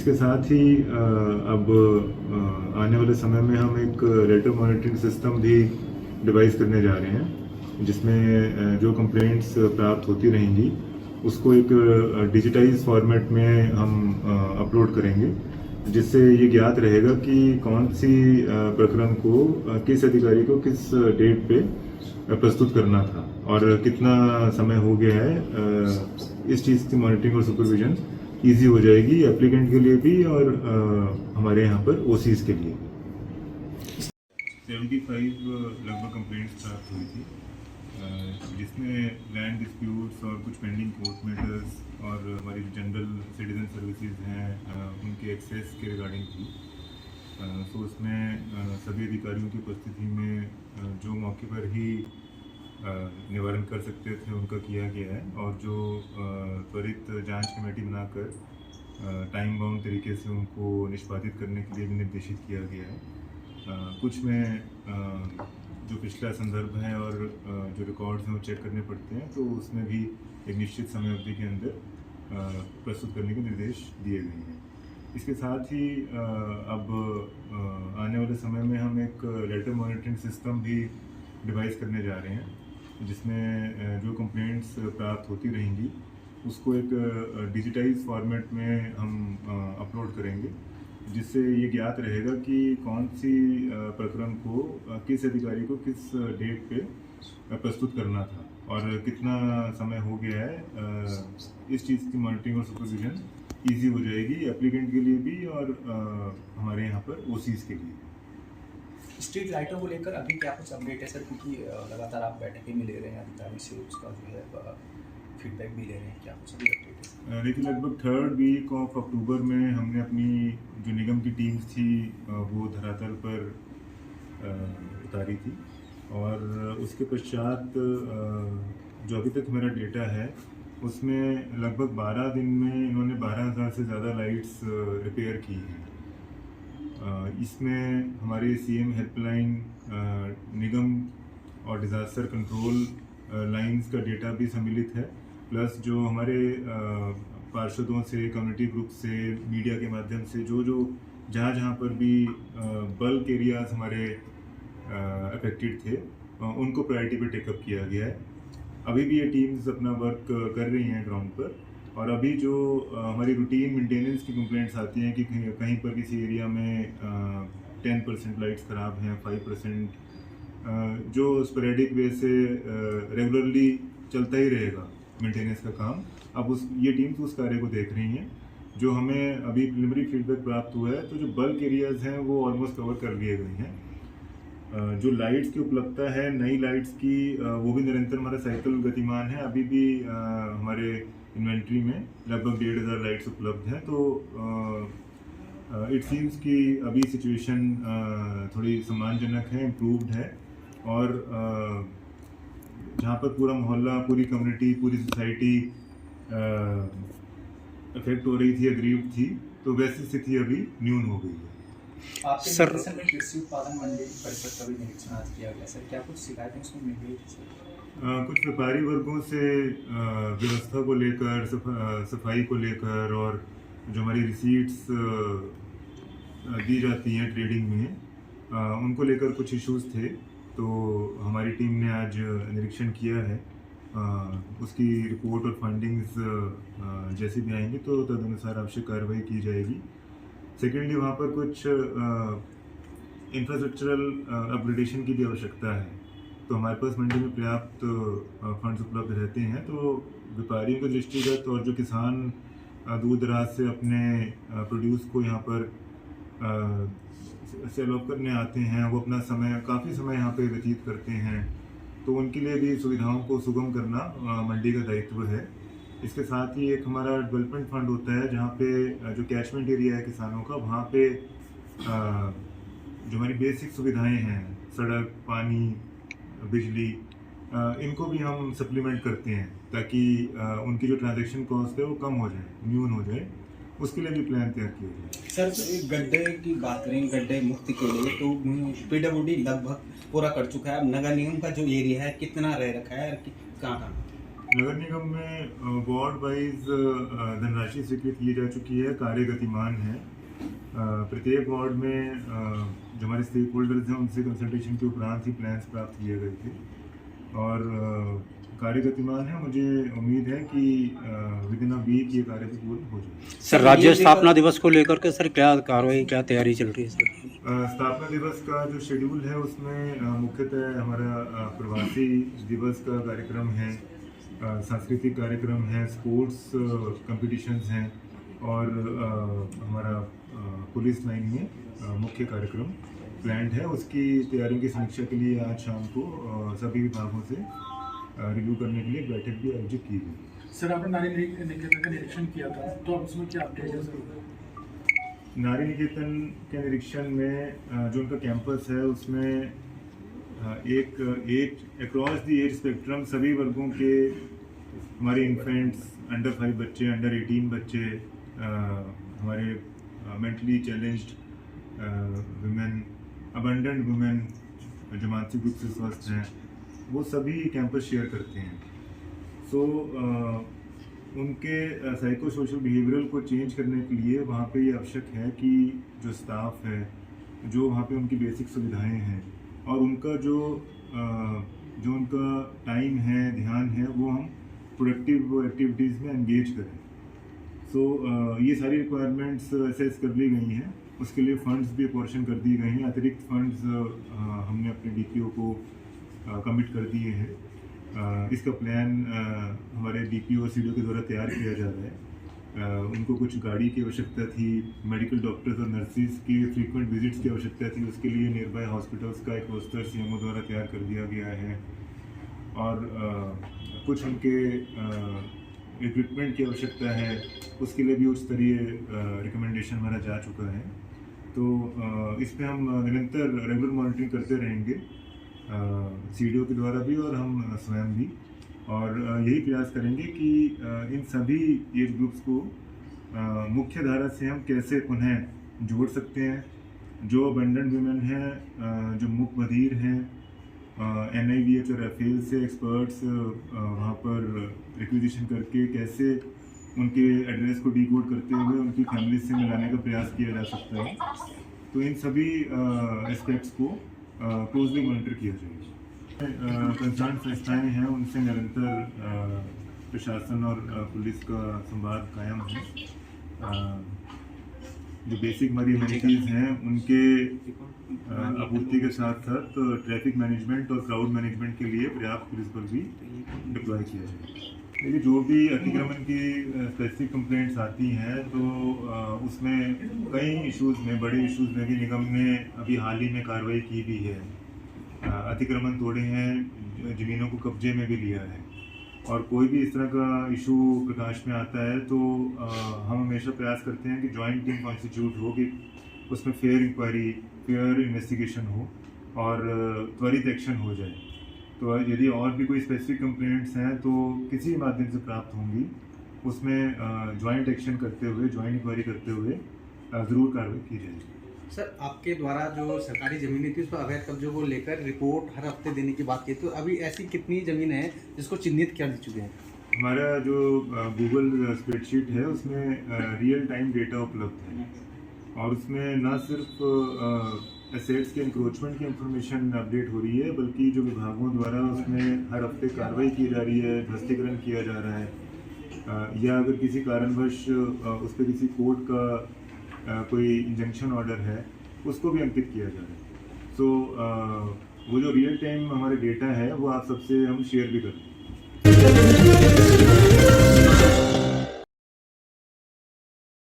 इसके साथ ही अब आने वाले समय में हम एक रेटर मॉनिटरिंग सिस्टम भी डिवाइस करने जा रहे हैं, जिसमें जो कंप्लेंट्स प्राप्त होती रहेंगी उसको एक डिजिटाइज फॉर्मेट में हम अपलोड करेंगे, जिससे ये ज्ञात रहेगा कि कौन सी प्रकरण को किस अधिकारी को किस डेट पे प्रस्तुत करना था और कितना समय हो गया है। इस चीज़ की मॉनिटरिंग और सुपरविजन ईजी हो जाएगी एप्लीकेंट के लिए भी और हमारे यहाँ पर ओसीज के लिए। 75 लगभग कंप्लेंट्स प्राप्त हुई थी, जिसमें लैंड डिस्प्यूट्स और कुछ पेंडिंग कोर्ट मैटर्स और हमारी जो जनरल सिटीजन सर्विसेज हैं उनके एक्सेस के रिगार्डिंग थी। तो उसमें सभी अधिकारियों की उपस्थिति में जो मौके पर ही निवारण कर सकते थे उनका किया गया है, और जो त्वरित जांच कमेटी बनाकर टाइम बाउंड तरीके से उनको निष्पादित करने के लिए भी निर्देशित किया गया है। कुछ में जो पिछला संदर्भ है और जो रिकॉर्ड्स हैं वो चेक करने पड़ते हैं, तो उसमें भी एक निश्चित समय अवधि के अंदर प्रस्तुत करने के निर्देश दिए गए हैं। इसके साथ ही अब आने वाले समय में हम एक लेटर मॉनिटरिंग सिस्टम भी डिवाइस करने जा रहे हैं, जिसमें जो कंप्लेंट्स प्राप्त होती रहेंगी उसको एक डिजिटाइज फॉर्मेट में हम अपलोड करेंगे, जिससे ये ज्ञात रहेगा कि कौन सी प्रकरण को किस अधिकारी को किस डेट पे प्रस्तुत करना था और कितना समय हो गया है। इस चीज़ की मॉनिटरिंग और सुपरविजन ईजी हो जाएगी एप्लीकेंट के लिए भी और हमारे यहाँ पर ओसीज के लिए। स्ट्रीट लाइटों को लेकर अभी क्या कुछ अपडेट है सर, क्योंकि लगातार आप बैठकें भी ले रहे हैं अधिकारी से, उसका जो है फीडबैक भी ले रहे हैं, क्या कुछ अभी अपडेट है? देखिए, लगभग 3rd वीक ऑफ अक्टूबर में हमने अपनी जो निगम की टीम्स थी वो धरातल पर उतारी थी, और उसके पश्चात जो अभी तक मेरा डेटा है उसमें लगभग 12 दिन में इन्होंने 12,000 से ज़्यादा लाइट्स रिपेयर की हैं। इसमें हमारे सीएम हेल्पलाइन, निगम और डिज़ास्टर कंट्रोल लाइंस का डेटा भी सम्मिलित है, प्लस जो हमारे पार्षदों से, कम्युनिटी ग्रुप से, मीडिया के माध्यम से जो जहाँ पर भी बल्क एरियाज हमारे अफेक्टेड थे उनको प्रायोरिटी पे टेकअप किया गया है। अभी भी ये टीम्स अपना वर्क कर रही हैं ग्राउंड पर, और अभी जो हमारी रूटीन मेंटेनेंस की कंप्लेंट्स आती हैं कि कहीं पर किसी एरिया में 10% लाइट्स ख़राब हैं, 5% जो स्पोरेडिक वे से रेगुलरली चलता ही रहेगा मेंटेनेंस का काम, अब ये टीम्स उस कार्य को देख रही हैं। जो हमें अभी प्रिलिमिनरी फीडबैक प्राप्त हुआ है, तो जो बल्क एरियाज़ हैं वो ऑलमोस्ट कवर कर लिए गए हैं। जो लाइट्स की उपलब्धता है, नई लाइट्स की, वो भी निरंतर हमारा साइकिल गतिमान है। अभी भी हमारे इन्वेंट्री में लगभग 1,500 लाइट्स उपलब्ध हैं। तो इट सीम्स कि अभी सिचुएशन थोड़ी सम्मानजनक है, इम्प्रूव्ड है, और जहाँ पर पूरा मोहल्ला, पूरी कम्युनिटी, पूरी सोसाइटी अफेक्ट हो रही थी, अग्रीव्ड थी, तो वैसी स्थिति अभी न्यून हो गई है। आपके सर, निर्देशन में कृषि उत्पादन मंडी परिषद का भी निरीक्षण आज किया गया सर, क्या कुछ शिकायतें उसमें मिल गई थी सर? कुछ व्यापारी वर्गों से व्यवस्था को लेकर, सफाई को लेकर, और जो हमारी रिसीट्स दी जाती हैं ट्रेडिंग में, उनको लेकर कुछ इश्यूज थे। तो हमारी टीम ने आज निरीक्षण किया है, उसकी रिपोर्ट और फाइंडिंग्स जैसे भी आएंगे तो तदनुसार आवश्यक कार्रवाई की जाएगी। सेकेंडली, वहाँ पर कुछ इंफ्रास्ट्रक्चरल अपग्रेडेशन की भी आवश्यकता है, तो हमारे पास मंडी में पर्याप्त फंड्स उपलब्ध रहते हैं। तो व्यापारियों के दृष्टिगत और जो किसान दूर दराज से अपने प्रोड्यूस को यहाँ पर सेल ऑफ करने आते हैं, वो अपना काफ़ी समय यहाँ पे व्यतीत करते हैं, तो उनके लिए भी सुविधाओं को सुगम करना मंडी का दायित्व है। इसके साथ ही एक हमारा डेवलपमेंट फंड होता है, जहाँ पे जो कैचमेंट एरिया है किसानों का, वहाँ पे जो हमारी बेसिक सुविधाएं हैं, सड़क, पानी, बिजली, इनको भी हम सप्लीमेंट करते हैं, ताकि उनकी जो ट्रांजैक्शन कॉस्ट है वो कम हो जाए, न्यून हो जाए। उसके लिए भी प्लान तैयार किया जाए। सर, गड्ढे की बात करें, गड्ढे मुक्ति के लिए तो PWD लगभग पूरा कर चुका है। अब नगर निगम का जो एरिया है कितना रह रखा है और कहाँ? नगर निगम में वार्ड वाइज धनराशि स्वीकृत की जा चुकी है, कार्य गतिमान है। प्रत्येक वार्ड में जो हमारे स्टेक होल्डर्स हैं उनसे कंसल्टेशन के उपरांत ही प्लान्स प्राप्त किए गए थे और कार्य गतिमान है। मुझे उम्मीद है कि विद इन अ वीक ये कार्य भी पूर्ण हो जाए। सर, राज्य स्थापना दिवस को लेकर के सर क्या कार्रवाई, क्या तैयारी चल रही है सर? स्थापना दिवस का जो शेड्यूल है उसमें मुख्यतः हमारा प्रवासी दिवस का कार्यक्रम है, सांस्कृतिक कार्यक्रम है, स्पोर्ट्स कंपटीशंस हैं और हमारा पुलिस लाइन में मुख्य कार्यक्रम प्लान्ड है। उसकी तैयारियों की समीक्षा के लिए आज शाम को सभी विभागों से रिव्यू करने के लिए एक बैठक भी आयोजित की गई। सर, आपने नारी निकेतन का निरीक्षण किया था, तो अब उसमें क्या अपडेट है सर? नारी निकेतन के निरीक्षण में जो उनका कैंपस है उसमें एक age across the age spectrum सभी वर्गों के हमारे इन्फेंट्स, अंडर 5 बच्चे, अंडर 18 बच्चे, हमारे mentally challenged women, abundant women जो मानसिक रूप से स्वस्थ हैं, वो सभी कैंपस शेयर करते हैं। सो उनके साइको सोशल बिहेवियरल को चेंज करने के लिए वहाँ पे ये आवश्यक है कि जो स्टाफ है, जो वहाँ पे उनकी बेसिक सुविधाएं हैं और उनका जो उनका टाइम है, ध्यान है, वो हम प्रोडक्टिव एक्टिविटीज़ में एंगेज करें। सो ये सारी रिक्वायरमेंट्स असेस कर ली गई हैं, उसके लिए फंड्स भी अपोर्शन कर दिए गए हैं। अतिरिक्त फंड्स हमने अपने डीपीओ को कमिट कर दिए हैं। इसका प्लान हमारे डीपीओ सीडीओ के द्वारा तैयार किया जा रहा है। उनको कुछ गाड़ी की आवश्यकता थी, मेडिकल डॉक्टर्स और नर्सिस की फ्रीक्वेंट विजिट्स की आवश्यकता थी, उसके लिए नियर बाय हॉस्पिटल्स का एक रोस्टर सीएमओ द्वारा तैयार कर दिया गया है और कुछ उनके इक्विपमेंट की आवश्यकता है, उसके लिए भी उच्च स्तरीय रिकमेंडेशन हमारा जा चुका है। तो इस पर हम निरंतर रेगुलर मॉनिटरिंग करते रहेंगे, सीडीओ के द्वारा भी और हम स्वयं भी, और यही प्रयास करेंगे कि इन सभी एज ग्रुप्स को मुख्य धारा से हम कैसे पुनः जोड़ सकते हैं। जो अबंडेंट वुमेन हैं, जो मूक बधिर हैं, NIVH और FAIL से एक्सपर्ट्स वहाँ पर रिक्विजिशन करके कैसे उनके एड्रेस को डिकोड करते हुए उनकी फैमिली से मिलाने का प्रयास किया जा सकता है। तो इन सभी एस्पेक्ट्स को क्लोजली मॉनिटर किया जाएगा। कंसर्न संस्थाएं हैं, उनसे निरंतर प्रशासन और पुलिस का संवाद कायम है। जो बेसिक हमारी एमिनिटीज़ हैं उनके आपूर्ति के साथ साथ ट्रैफिक मैनेजमेंट और क्राउड मैनेजमेंट के लिए पर्याप्त पुलिस बल भी डिप्लॉय किया जाएगा। देखिए, जो भी अतिक्रमण की स्पेसिफिक कंप्लेंट्स आती हैं तो उसमें कई इश्यूज़ में, बड़े इश्यूज़ में भी निगम ने अभी हाल ही में कार्रवाई की भी है। अतिक्रमण तोड़े हैं, ज़मीनों को कब्जे में भी लिया है और कोई भी इस तरह का इशू प्रकाश में आता है तो हम हमेशा प्रयास करते हैं कि जॉइंट टीम कॉन्स्टिट्यूट हो, कि उसमें फेयर इंक्वायरी, फेयर इन्वेस्टिगेशन हो और त्वरित एक्शन हो जाए। तो यदि और भी कोई स्पेसिफिक कंप्लेंट्स हैं तो किसी भी माध्यम से प्राप्त होंगी, उसमें जॉइंट एक्शन करते हुए, जॉइंट इंक्वायरी करते हुए ज़रूर कार्रवाई की जाएगी। सर, आपके द्वारा जो सरकारी ज़मीनें थी उस पर अवैध कब्जों को लेकर रिपोर्ट हर हफ्ते देने की बात की, तो अभी ऐसी कितनी ज़मीन है जिसको चिन्हित कर चुके हैं? हमारा जो गूगल स्प्रेडशीट है उसमें रियल टाइम डेटा उपलब्ध है और उसमें न सिर्फ एसेट्स के इंक्रोचमेंट की इंफॉर्मेशन अपडेट हो रही है, बल्कि जो विभागों द्वारा उसमें हर हफ्ते कार्रवाई की जा रही है, ध्वस्तीकरण किया जा रहा है, या अगर किसी कारणवश उस पर किसी कोर्ट का कोई इंजंक्शन ऑर्डर है उसको भी अंकित किया जा रहा है। सो वो जो रियल टाइम हमारे डेटा है वो आप सबसे हम शेयर भी करते हैं।